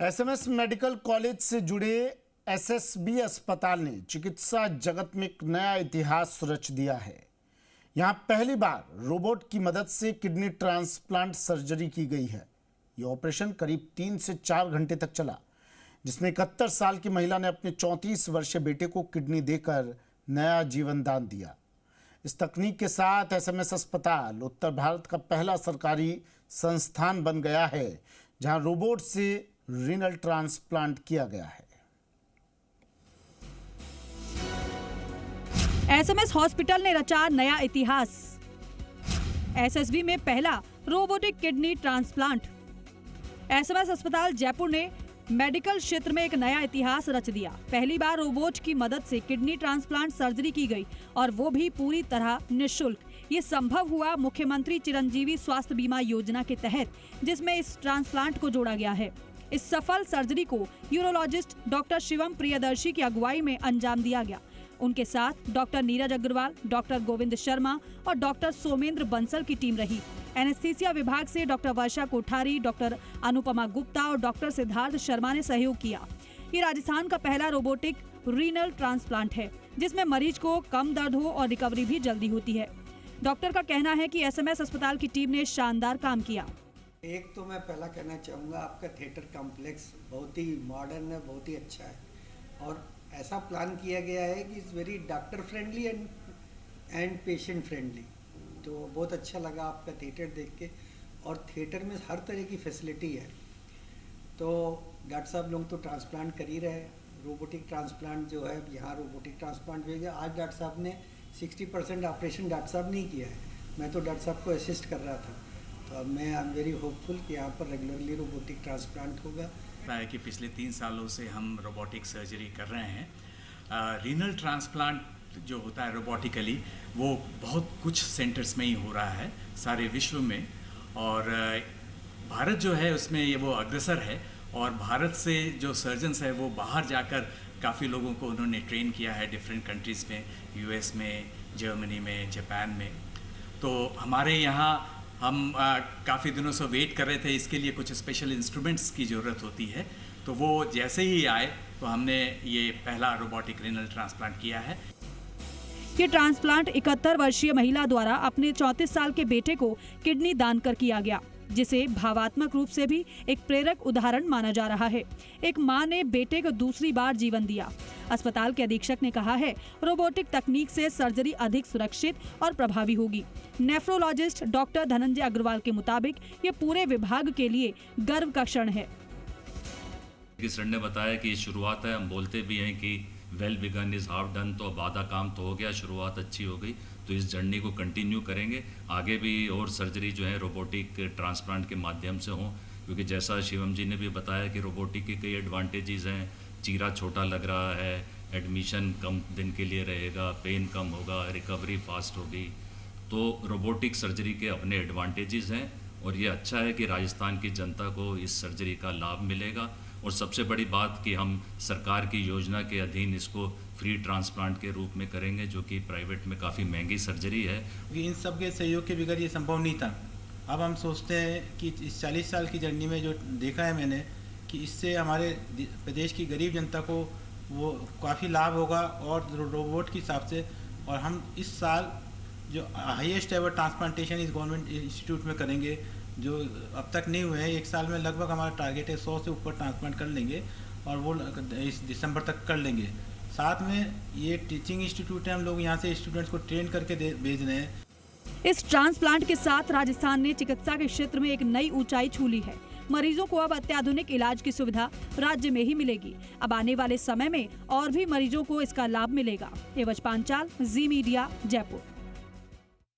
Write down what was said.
SMS medical college से जुड़े SSB अस्पताल ने चिकित्सा जगत में एक नया इतिहास रच दिया है। यहां पहली बार रोबोट की मदद से किडनी ट्रांसप्लांट सर्जरी की गई है। यह ऑपरेशन करीब 3 से 4 घंटे तक चला, जिसमें 71 साल की महिला ने अपने 34 वर्षीय बेटे को किडनी देकर नया जीवन दान दिया। इस तकनीक के साथ एसएमएस अस्पताल उत्तर भारत का पहला सरकारी संस्थान बन गया है जहां रोबोट से रीनल ट्रांसप्लांट किया गया है। एसएमएस हॉस्पिटल ने रचा नया इतिहास। एसएसबी में पहला रोबोटिक किडनी ट्रांसप्लांट। एसएमएस अस्पताल जयपुर ने मेडिकल क्षेत्र में एक नया इतिहास रच दिया। पहली बार रोबोट की मदद से किडनी ट्रांसप्लांट सर्जरी की गई और वो भी पूरी तरह निःशुल्क। ये संभव हुआ मुख्यमंत्री चिरंजीवी स्वास्थ्य बीमा योजना के तहत, जिसमें इस ट्रांसप्लांट को जोड़ा गया है। इस सफल सर्जरी को यूरोलॉजिस्ट डॉक्टर शिवम प्रियदर्शी की अगुवाई में अंजाम दिया गया। उनके साथ डॉक्टर नीरज अग्रवाल, डॉक्टर गोविंद शर्मा और डॉक्टर सोमेंद्र बंसल की टीम रही। एनेस्थीसिया विभाग से डॉक्टर वर्षा कोठारी, डॉक्टर अनुपमा गुप्ता और डॉक्टर सिद्धार्थ शर्मा ने सहयोग किया। ये राजस्थान का पहला रोबोटिक रीनल ट्रांसप्लांट है, जिसमें मरीज को कम दर्द हो और रिकवरी भी जल्दी होती है। डॉक्टर का कहना है कि एसएमएस अस्पताल की टीम ने शानदार काम किया। एक तो मैं पहला कहना चाहूँगा, आपका थिएटर कॉम्प्लेक्स बहुत ही मॉडर्न है, बहुत ही अच्छा है और ऐसा प्लान किया गया है कि is very doctor friendly and patient friendly. तो बहुत अच्छा लगा आपका थिएटर देख के, और थिएटर में हर तरह की फैसिलिटी है। तो डॉक्टर साहब लोग तो ट्रांसप्लांट कर ही रहे। रोबोटिक ट्रांसप्लांट जो है, यहाँ रोबोटिक ट्रांसप्लांट हो गया। आज डॉक्टर साहब ने 60% ऑपरेशन डॉक्टर साहब नहीं किया है, मैं तो डॉक्टर साहब को असिस्ट कर रहा था। तो अब मैं आई एम वेरी होपफुल कि यहाँ पर रेगुलरली रोबोटिक ट्रांसप्लांट होगा। है कि पिछले 3 सालों से हम रोबोटिक सर्जरी कर रहे हैं। रीनल ट्रांसप्लांट जो होता है रोबोटिकली, वो बहुत कुछ सेंटर्स में ही हो रहा है सारे विश्व में, और भारत जो है उसमें ये वो अग्रसर है। और भारत से जो सर्जन्स है वो बाहर जाकर काफ़ी लोगों को उन्होंने ट्रेन किया है डिफरेंट कंट्रीज़ में, यूएस में, जर्मनी में, जापान में। तो हमारे यहाँ हम काफ़ी दिनों से वेट कर रहे थे, इसके लिए कुछ स्पेशल इंस्ट्रूमेंट्स की ज़रूरत होती है। तो वो जैसे ही आए तो हमने ये पहला रोबोटिक रीनल ट्रांसप्लांट किया है। ये ट्रांसप्लांट 71 वर्षीय महिला द्वारा अपने 34 साल के बेटे को किडनी दान कर किया गया, जिसे भावात्मक रूप से भी एक प्रेरक उदाहरण माना जा रहा है। एक मां ने बेटे को दूसरी बार जीवन दिया। अस्पताल के अधीक्षक ने कहा है, रोबोटिक तकनीक से सर्जरी अधिक सुरक्षित और प्रभावी होगी। नेफ्रोलॉजिस्ट डॉक्टर धनंजय अग्रवाल के मुताबिक ये पूरे विभाग के लिए गर्व का क्षण है। सर ने बताया कि शुरुआत है, हम बोलते भी हैं कि well begun is half done. तो अब आधा काम तो हो गया, शुरुआत अच्छी हो गई। तो इस जर्नी को कंटिन्यू करेंगे, आगे भी और सर्जरी जो है रोबोटिक ट्रांसप्लांट के माध्यम से हों, क्योंकि जैसा शिवम जी ने भी बताया कि रोबोटिक के कई एडवांटेजेस हैं। चीरा छोटा लग रहा है, एडमिशन कम दिन के लिए रहेगा, पेन कम होगा, रिकवरी फास्ट होगी। तो रोबोटिक सर्जरी के अपने एडवांटेजेस हैं और ये अच्छा है कि राजस्थान की जनता को इस सर्जरी का लाभ मिलेगा। और सबसे बड़ी बात कि हम सरकार की योजना के अधीन इसको फ्री ट्रांसप्लांट के रूप में करेंगे, जो कि प्राइवेट में काफ़ी महंगी सर्जरी है। इन सब के सहयोग के बगैर ये संभव नहीं था। अब हम सोचते हैं कि इस 40 साल की जर्नी में जो देखा है मैंने, कि इससे हमारे प्रदेश की गरीब जनता को वो काफ़ी लाभ होगा। और रोबोट के हिसाब से, और हम इस साल जो हाईएस्ट एवर ट्रांसप्लांटेशन इस गवर्नमेंट इंस्टीट्यूट में करेंगे, जो अब तक नहीं हुए हैं। एक साल में लगभग हमारा टारगेट है 100 से ऊपर ट्रांसप्लांट कर लेंगे, और वो इस दिसंबर तक कर लेंगे। साथ में ये टीचिंग इंस्टीट्यूट है, हम लोग यहाँ से स्टूडेंट्स को ट्रेन करके भेज रहे हैं। इस ट्रांसप्लांट के साथ राजस्थान ने चिकित्सा के क्षेत्र में एक नई ऊंचाई छू ली है। मरीजों को अब अत्याधुनिक इलाज की सुविधा राज्य में ही मिलेगी। अब आने वाले समय में और भी मरीजों को इसका लाभ मिलेगा। एवज पांचाल, जी मीडिया, जयपुर।